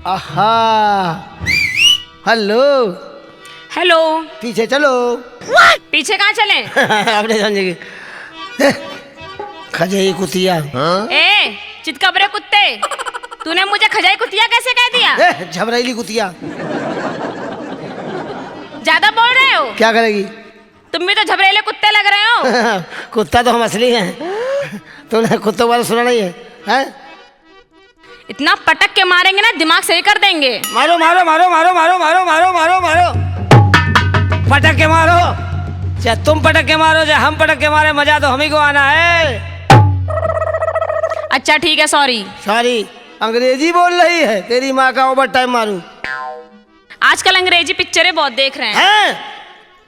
आहा, hello hello. पीछे चलो। पीछे कहाँ चले? अपने समझेगी खजई कुतिया। ए चितकबरे कुत्ते, तूने मुझे खजाई कुतिया कैसे कह दिया? झबरेली कुतिया। ज्यादा बोल रहे हो। क्या करेगी? तुम भी तो झबरेले कुत्ते लग रहे हो। कुत्ता तो हम असली हैं। तूने कुत्तों वाला सुना नहीं है, हैं? इतना पटक के मारेंगे ना दिमाग सही कर देंगे। मारो मारो मारो मारो मारो मारो मारो मारो मारो, पटक के मारो। चाहे तुम पटक के मारो चाहे हम पटक के मारे, मजा तो हम ही को आना है। अच्छा ठीक है, सॉरी। सॉरी? अंग्रेजी बोल रही है, तेरी माँ का ओवर टाइम मारू। आजकल अंग्रेजी पिक्चरें बहुत देख रहे हैं।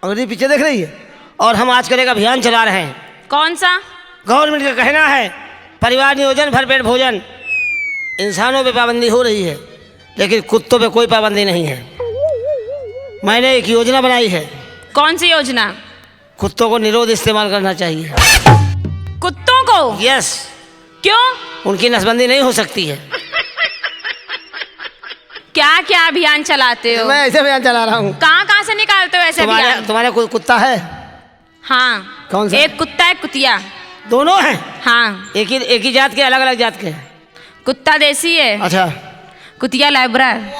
अंग्रेजी पिक्चर देख रही है? और हम आजकल एक अभियान चला रहे हैं। कौन सा? गवर्नमेंट का कहना है परिवार नियोजन भरपेट भोजन। इंसानों पे पाबंदी हो रही है लेकिन कुत्तों पे कोई पाबंदी नहीं है। मैंने एक योजना बनाई है। कौन सी योजना? कुत्तों को निरोध इस्तेमाल करना चाहिए। कुत्तों को? यस। क्यों? उनकी नसबंदी नहीं हो सकती है। क्या क्या अभियान चलाते हो? मैं ऐसे अभियान चला रहा हूँ। कहाँ कहाँ से निकालते हो ऐसे अभियान? तुम्हारे कोई कुत्ता है? हाँ। कौन सा? एक कुत्ता एक कुतिया। दोनों हैं? हाँ। एक ही जात के, अलग अलग जात के? कुत्ता देसी है। अच्छा। कुतिया लाइब्रा है।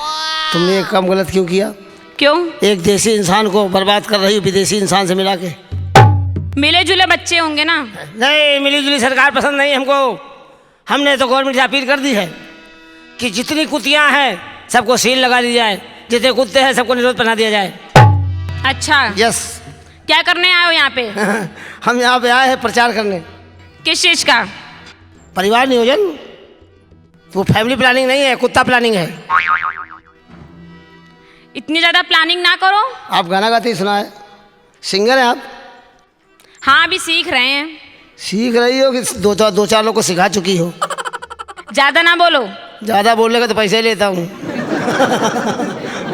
तुमने एक काम गलत क्यों किया? क्यों? एक देसी इंसान को बर्बाद कर रही हो विदेशी इंसान से मिला के। मिले जुले बच्चे होंगे ना। नहीं, मिली जुली सरकार पसंद नहीं हमको। हमने तो गवर्नमेंट से अपील कर दी है कि जितनी कुतियाँ हैं सबको सील लगा दी जाए, जितने कुत्ते हैं सबको निरोध पहना दिया जाए। अच्छा। यस। क्या करने आए हो यहाँ पे? हम यहाँ पे आए हैं प्रचार करने। किस चीज का? परिवार नियोजन। वो फैमिली प्लानिंग नहीं है, कुत्ता प्लानिंग है। इतनी ज्यादा प्लानिंग ना करो। आप गाना गाते ही सुना है, सिंगर हैं आप? हाँ, अभी सीख रहे हैं। सीख रही हो कि दो चार लोग को सिखा चुकी हो? ज्यादा ना बोलो। ज़्यादा बोलने का तो पैसे लेता हूँ।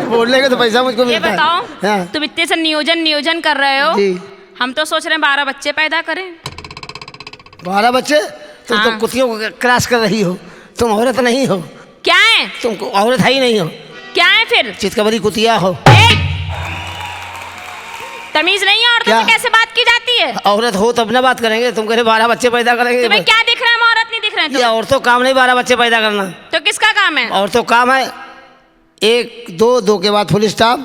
बोलने का तो पैसा मुझको ये मिलता है। बताओ, हाँ। तुम इतने से नियोजन कर रहे हो जी। हम तो सोच रहे हैं 12 बच्चे पैदा करें। 12 बच्चे? तुम हाँ। तो कुतियों को क्रॉस कर रही हो। तुम औरत नहीं हो। क्या है? तुम औरत है ही नहीं हो। क्या है फिर? चितकबरी कुतिया हो। तमीज नहीं है? औरतों क्या? से कैसे बात की जाती है? औरत हो तब ना बात करेंगे। तुम कह रहे 12 बच्चे पैदा करेंगे। तुम्हें क्या दिख रहा है? हम औरत नहीं दिख रहे हैं? ये औरतों काम नहीं 12 बच्चे पैदा करना। तो किसका काम है? औरतों काम है 1 2 के बाद फुल स्टॉप,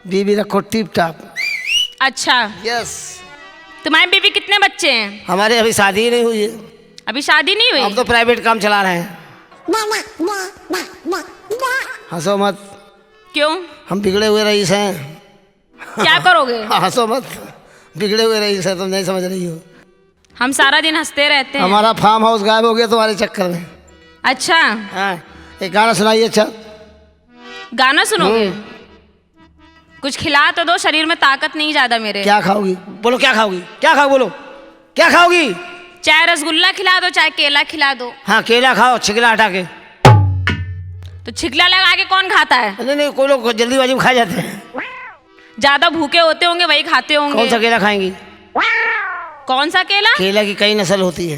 बीबी रखो टिप टॉप। अच्छा। यस। तुम्हारी बीबी कितने बच्चे हैं? हमारे अभी शादी ही नहीं हुई है। अभी शादी नहीं हुई? हम तो प्राइवेट काम चला रहे हैं। हंसो मत। क्यों? हम बिगड़े हुए रईस हैं। क्या करोगे? हंसो मत, बिगड़े हुए रईस हैं, तुम नहीं समझ रही हो। हम सारा दिन हंसते रहते हैं। हमारा फार्म हाउस गायब हो गया तुम्हारे चक्कर में। अच्छा। हाँ, एक गाना सुनाइए। अच्छा गाना सुनोगे? कुछ खिला तो दो, शरीर में ताकत नहीं ज्यादा मेरे। क्या खाओगी? बोलो क्या खाओगी? क्या खाओ? बोलो क्या खाओगी? चाहे रसगुल्ला खिला दो चाहे केला खिला दो। हाँ, केला खाओ छिकला हटा के। तो छिकला लगा के कौन खाता है? नहीं, कोई लोग जल्दीबाजी में खा जाते हैं। ज्यादा भूखे होते होंगे वही खाते होंगे। कौन सा केला खाएंगी? कौन सा केला? केला की कई नस्ल होती है।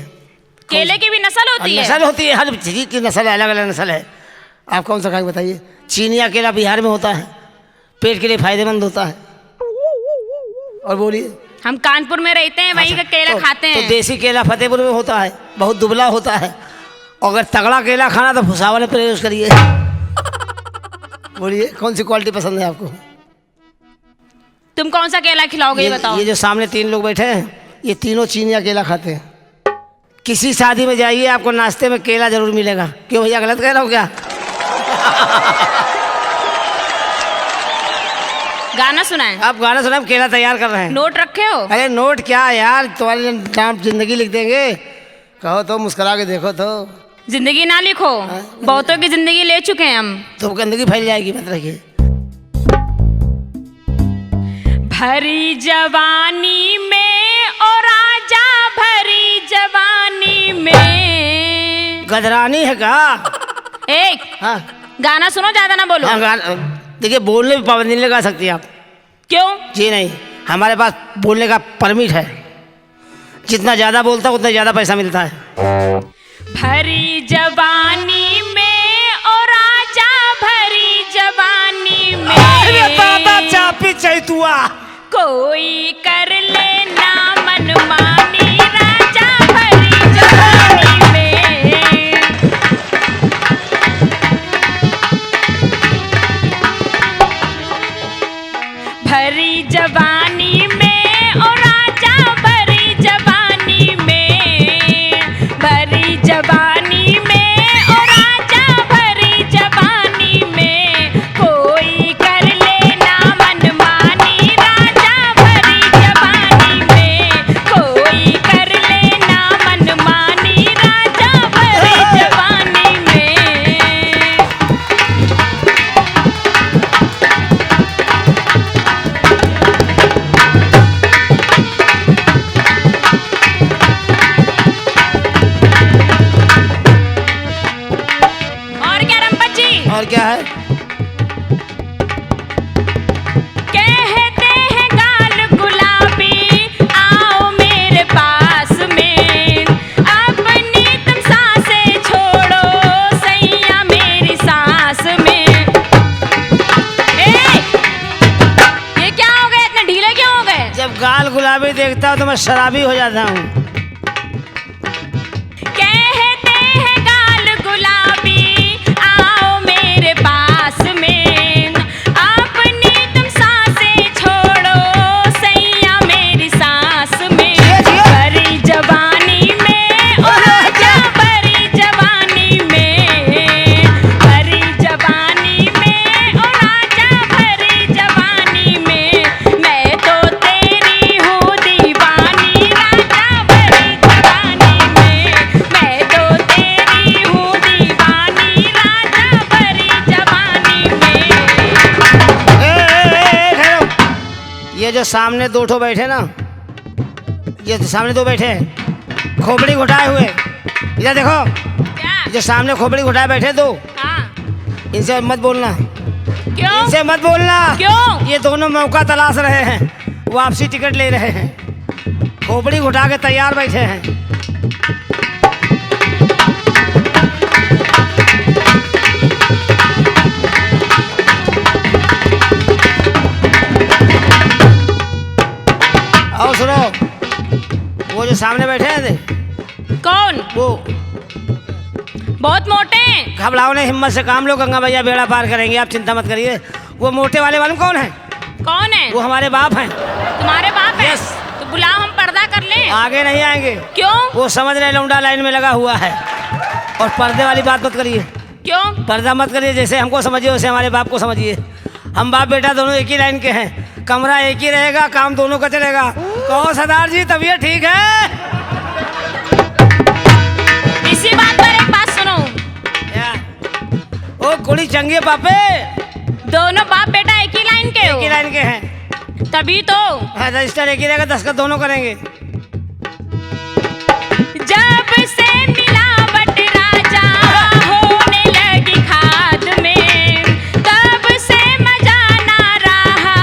केले की भी नस्ल होती है? नस्ल होती है, हर चीज की नस्ल है, अलग अलग नस्ल है। आप कौन सा खाएंगे बताइए? चीनिया केला बिहार में होता है, पेट के लिए फायदेमंद होता है। और बोलिए। हम कानपुर में रहते हैं, वहीं का केला खाते हैं। तो देसी केला फतेहपुर में होता है, बहुत दुबला होता है। अगर तगड़ा केला खाना तो भुसावल पर यूज करिए। बोलिए कौन सी क्वालिटी पसंद है आपको? तुम कौन सा केला खिलाओगे ये बताओ? ये जो सामने 3 लोग बैठे हैं, ये तीनों चीनिया केला खाते हैं। किसी शादी में जाइए आपको नाश्ते में केला जरूर मिलेगा। क्यों भैया, गलत कह रहा हूँ क्या? गाना सुनाए? आप गाना सुना, हम केला तैयार कर रहे हैं। नोट रखे हो? अरे नोट क्या यार, तुम्हारे नाम जिंदगी लिख देंगे। कहो तो, मुस्कुरा के देखो तो। जिंदगी ना लिखो, बहुतों की जिंदगी ले चुके हैं हम। तो गंदगी फैल जाएगी, मत रखिए। भरी जवानी में ओ राजा भरी गदरानी है का? एक हाँ गाना सुनो, ज्यादा ना बोलो। हाँ, देखिए बोलने में पाबंदी नहीं लगा सकती आप। क्यों? जी नहीं, हमारे पास बोलने का परमिट है। जितना ज़्यादा बोलता उतना ज़्यादा पैसा मिलता है। भरी जवानी में और राजा भरी जवानी अरे में बाबा चापी चैतुआ, कोई कर लेना मनमानी, राजा भरी जवानी में। भरी जवानी में और राजा भरी जवानी में, भरी जवानी में और राजा भरी जवानी में, कोई कर लेना मनमानी, राजा भरी जवानी में, कोई कर लेना मनमानी, राजा भरी जवानी में। और क्या रंपत जी? और क्या है? कहते हैं गाल गुलाबी, आओ मेरे पास में, अपनी तुम सांसें छोड़ो, सैया मेरी सांस में। ये क्या हो गए, इतने ढीले क्यों हो गए? जब गाल गुलाबी देखता हूँ तो मैं शराबी हो जाता हूँ। कहते हैं गाल गुलाबी, आओ मेरे पास में, अपनी तुम सांसें छोड़ो, सैया मेरी सांस में। भरी जवानी में और राजा भरी जवानी में, भरी जवानी में और राजा भरी जवानी में, मैं तो तेरी हूँ दीवानी, राजा भरी जवानी में, मैं तो तेरी हूँ दीवानी, राजा भरी जवानी में। ठहरो। ये जो सामने दो ठो बैठे ना, ये जो सामने दो बैठे हैं खोपड़ी घुटाए हुए, इधर देखो। क्या? जो सामने खोपड़ी घुटाए बैठे दो, हाँ, इनसे मत बोलना, क्यों? इनसे मत बोलना। क्यों? ये दोनों मौका तलाश रहे हैं, वापसी टिकट ले रहे हैं, खोपड़ी घुटा के तैयार बैठे हैं। और सुनो, वो जो सामने बैठे हैं कौन? वो बहुत मोटे हैं। घबराओ नहीं, हिम्मत से काम लो, गंगा भैया बेड़ा पार करेंगे, आप चिंता मत करिए। वो मोटे वाले मालूम कौन है? कौन है? वो हमारे बाप हैं। तुम्हारे बाप है? Yes। तो बुलाओ, हम पर्दा कर लें। आगे नहीं आएंगे। क्यों? वो समझ रहे लौंडा लाइन में लगा हुआ है। और पर्दे वाली बात मत करिए, क्यों? पर्दा मत करिए। जैसे हमको समझिए वैसे हमारे बाप को समझिए। हम बाप बेटा दोनों एक ही लाइन के हैं, कमरा एक ही रहेगा, काम दोनों का चलेगा। कहो सरदार जी तबीयत ठीक है? इसी बात पर एक बात सुनो, क्या? ओ कुड़ी चंगे पापे, दोनों बाप बेटा एक ही लाइन के एक ही हो, लाइन के हैं। तभी तो। हाँ, रजिस्टर एक ही रहेगा, दस्तखत दोनों करेंगे। जब से मिलावट राजा होने लगी खाद में, तब से मजा ना रहा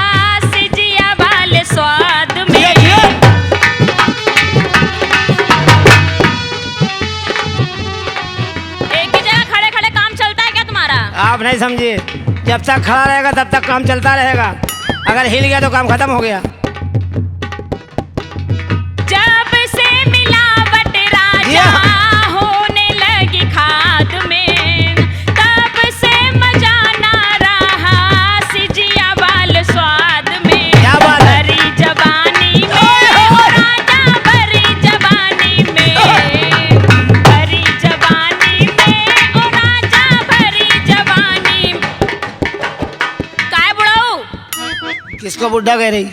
सिजिया वाले स्वाद में। एक ही जगह खड़े खड़े काम चलता है क्या तुम्हारा? आप नहीं समझिए, जब तक खड़ा रहेगा तब तक काम चलता रहेगा, अगर हिल गया तो काम खत्म हो गया। जब से मिलावट राजा होने लगी खाद में, तब से मजा ना रहा सिजिया वाले स्वाद में। क्या बात है? भरी जवानी में और राजा भरी जवानी में, भरी जवानी में और राजा भरी जवानी में। काय बुढ़ाऊ? किसको बुढ़ा कह रही?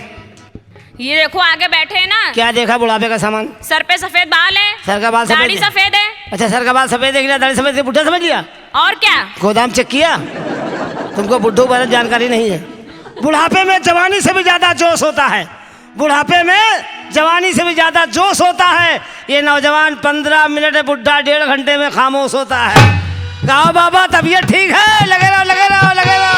ये देखो आगे बैठे हैं ना, क्या देखा बुढ़ापे का सामान? सर पे सफेद बाल है, सर का बाल सफेद दाढ़ी है? सफेद है। अच्छा, सर का बाल सफेद देख लिया, दाढ़ी सफेद देख, बुढ़ा समझ लिया? और क्या? गोदाम चेक किया? तुमको बुढ़ो बारे जानकारी नहीं है। बुढ़ापे में जवानी से भी ज्यादा जोश होता है। बुढ़ापे में जवानी से भी ज्यादा जोश होता है। ये नौजवान 15 मिनट में, बुढ़ा 1.5 घंटे में खामोश होता है। गाओ बाबा, तबीयत ठीक है? लगे रहो, लगे रहो, लगे रहो।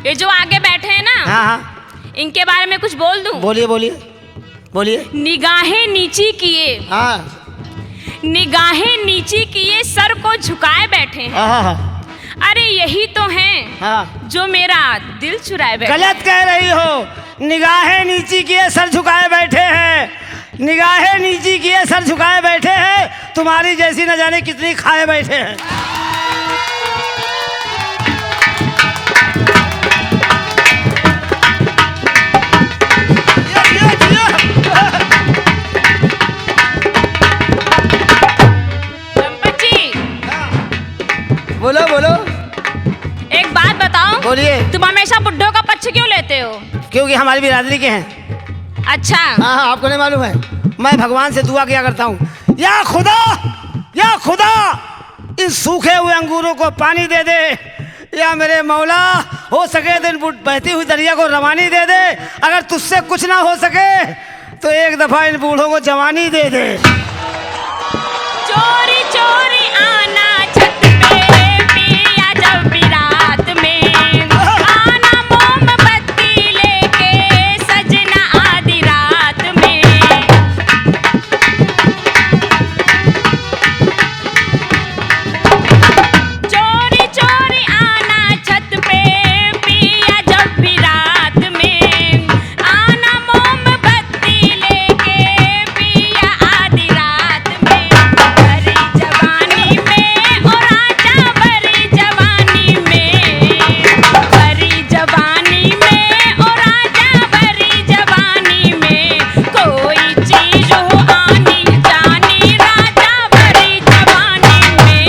ये जो आगे बैठे हैं ना, हाँ हाँ, इनके बारे में कुछ बोल दूं? बोलिए बोलिए बोलिए। निगाहें नीची किए, हाँ, निगाहें नीची किए, सर को झुकाए बैठे हैं। हाँ, अरे यही तो हैं, हाँ, जो मेरा दिल चुराए बैठे। गलत कह रही हो। निगाहें नीची किए सर झुकाए बैठे हैं, निगाहें नीची किए सर झुकाए बैठे हैं। तुम्हारी जैसी न जाने कितनी खाए बैठे हैं। बोलो बोलो। एक बात बताओ, बोलिए। तुम हमेशा बुड्ढों का पक्ष क्यों लेते हो? क्योंकि हमारी बिरादरी के हैं। अच्छा। हाँ हाँ, आपको नहीं मालूम है? मैं भगवान से दुआ किया करता हूँ, या खुदा, या खुदा, इस सूखे हुए अंगूरों को पानी दे दे, या मेरे मौला हो सके दिन बहती हुई दरिया को रवानी दे दे। अगर तुझसे कुछ ना हो सके तो एक दफा इन बूढ़ों को जवानी दे दे। चोरी चोरी आना छत पे पिया, जब भी रात में आना मोमबत्ती लेके सजना आधी रात में। चोरी चोरी आना छत पे पिया, जब भी रात में आना मोमबत्ती लेके पिया आधी रात में। भरी जवानी में और आजा भरी जवानी में, भरी जवानी में और आजा भरी जवानी में। कोई चीज हो आनी जानी राजा भरी जवानी में,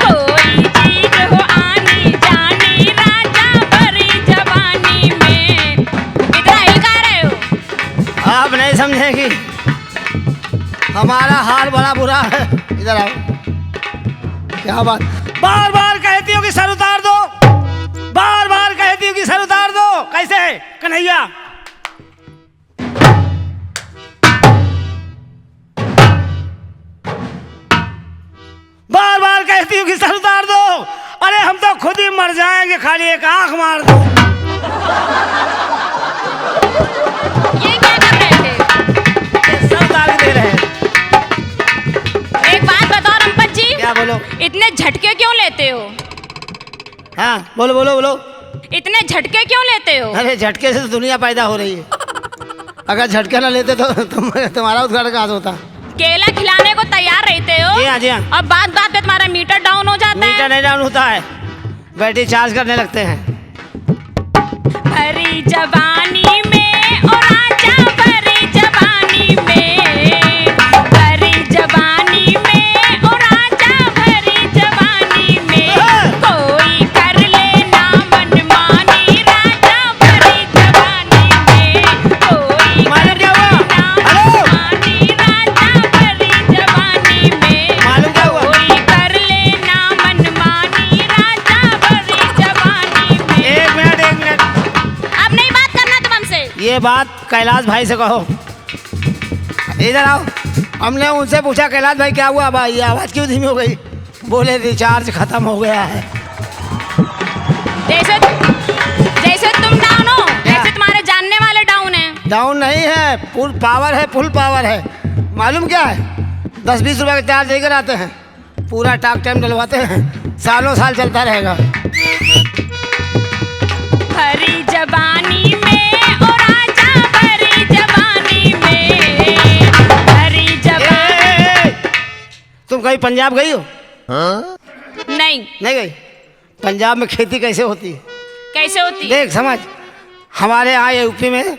कोई चीज हो आनी जानी राजा भरी जवानी में। इतना हिल का रहे हो? आप नहीं समझेंगी, हमारा हाल बड़ा बुरा है। इधर आओ। क्या बात, बार बार कहती हो कि सर उतार दो, बार बार कहती हो कि सर उतार दो। कैसे है कन्हैया? बार बार कहती हो कि सर उतार दो। अरे हम तो खुद ही मर जाएंगे, खाली एक आंख मार दो। ये क्या कर रहे थे? सब दाग दे रहे हैं। एक बात बताओ रंपत जी, क्या बोलो? इतने झटके क्यों लेते हो? हाँ बोलो बोलो बोलो। इतने झटके क्यों लेते हो? अरे झटके से तो दुनिया पैदा हो रही है। अगर झटके ना लेते तो तुम्हारा उद्घाटन कहाँ से होता? केला खिलाने को तैयार रहते हो, जी हाँ जी हाँ। और बात बात पे तुम्हारा मीटर डाउन हो जाता है। मीटर नहीं डाउन होता है, बैटरी चार्ज करने लगते हैं। भरी जवानी में और आजा भरी जवानी में, भरी जवानी में और आजा भरी जवानी में। कोई कर लेना मनमानी राजा भरी जवानी में, कोई मालूम क्या हुआ? हेलो, मनमानी राजा भरी जवानी में। मालूम क्या हुआ? कोई कर लेना मनमानी राजा भरी जवानी में। एक मिनट एक मिनट, अब नहीं बात करना तुम हमसे। ये बात कैलाश भाई से कहो। इधर आओ। हमने उनसे पूछा, कैलाश भाई क्या हुआ भाई, ये आवाज़ क्यों धीमी हो गई? बोले रिचार्ज खत्म हो गया है। जैसे जैसे तुम डाउन हो, ऐसे तुम्हारे जानने वाले डाउन हैं। डाउन नहीं है, फुल पावर है, फुल पावर है। मालूम क्या है? 10-20 रुपए का चार्ज लेकर आते हैं, पूरा टाक टाइम डलवाते हैं, सालों साल चलता रहेगा। भरी जवानी में ओ राजा, भरी जवानी में, भरी जवानी। तुम कहीं पंजाब गई हो? नहीं। नहीं गई? पंजाब में खेती कैसे होती है? कैसे होती है? देख समझ, हमारे यहाँ यूपी में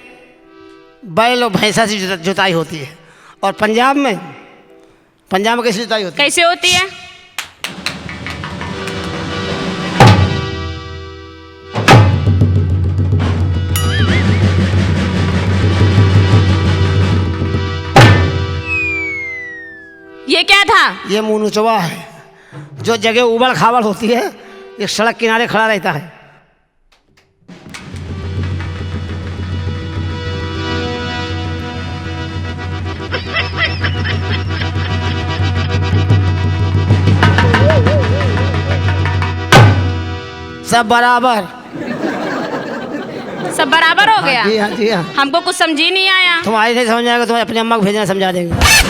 बैल और भैंसा से जुताई होती है, और पंजाब में कैसे जुताई होती है? कैसे होती है? ये क्या था? ये मुनुचवा है, जो जगह उबड़ खाबड़ होती है, एक सड़क किनारे खड़ा रहता है। सब बराबर। सब बराबर हो गया? जी हाँ, जी हाँ। हमको कुछ समझ ही नहीं आया। तुम्हारी नहीं समझ आएगा, तुम्हें अपनी अम्मा को भेजना, समझा देंगे।